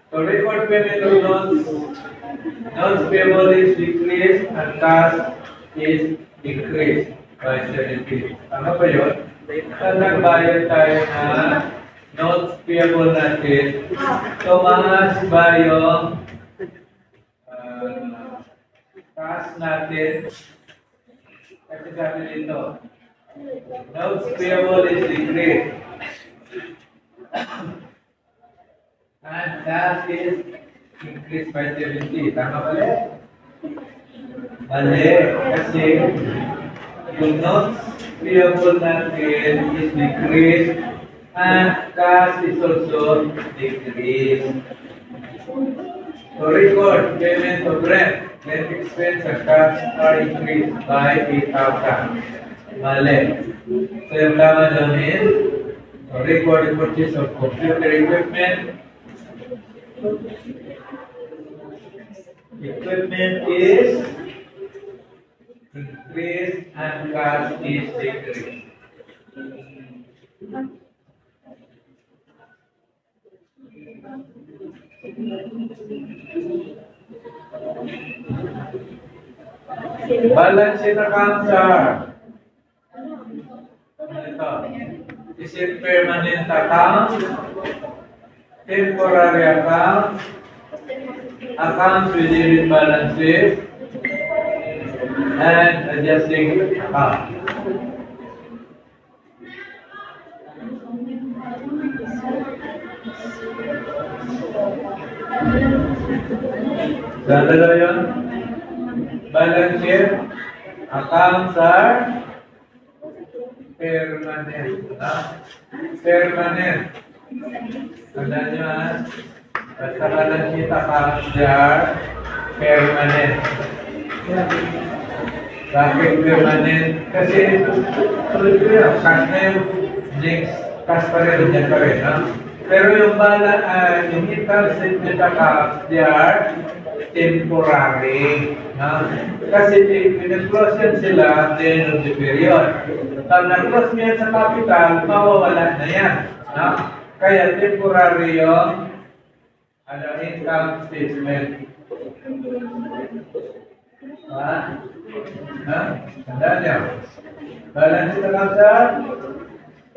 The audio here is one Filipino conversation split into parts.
So record payment of notes payable is decreased and cash is decreased by 70. Ano ba yun? Pag nagbayad tayo na notes payable natin, tumaas ba yung cash natin? Kasi sabi dito, notes payable is decreased. And that is increased by 70. Tama ba ulit? Mali. Kasi yung notes payable natin is decreased and cash is also decreased. So record payment of rent, rent expense and cash are increased by 8,000. Mali. So yung tama doon is record the purchase of computer equipment. Equipment is increased and cash is decreased. Balance sheet account, sir. Ano ito? Is it permanent account? Temporary account? Accounts with daily balances? And adjusting account. Saan na yun? Balance sheet, accounts are permanent. Permanent. Tandaan nyo basta balance sheet accounts are permanent. Bakit permanent? Kasi tuloy ko yun. Cash na yung next cash pa rin. Dyan pa rin. Pero yung yung income statement accounts, they are temporary. Kasi pinag-close yan sila at the end of the period. Pag nag-close yan sa capital, mawawala na yan. Kaya temporary yung income statement. Tandaan niyo. Balance sheet account are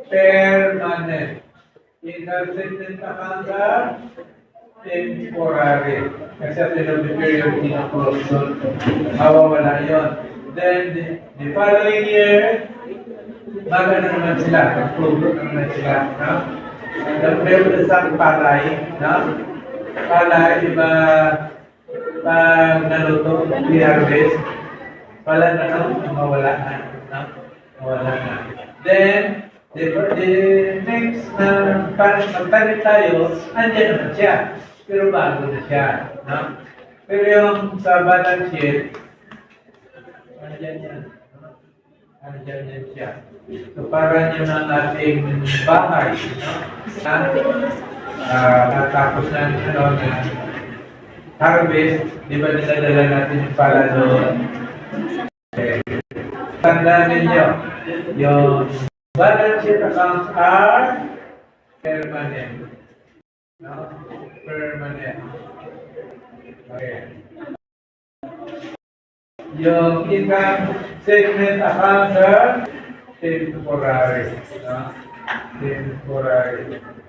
permanent. Income statement account are temporary. Kasi at the end of the period, in-close doon. Mawawala yun. Then, the following year, magana naman sila. Pag-prove na naman sila. Meron na sa palay. Palay, iba pag naluto, i-harvest. Pala na mawala na. Mawala na. Then, the next na magtanim tayo, andyan naman siya. Pero bago na siya. Pero yung sa balance sheet, andyan yan. Andyan yan siya. So parang yun ang ating bahay. Natapos na harvest, di ba niladala natin yung pala doon? Okay. Tandaan ninyo, yung balance sheet accounts are permanent. Permanent. Okay. Yung income statement accounts are temporary. Temporary.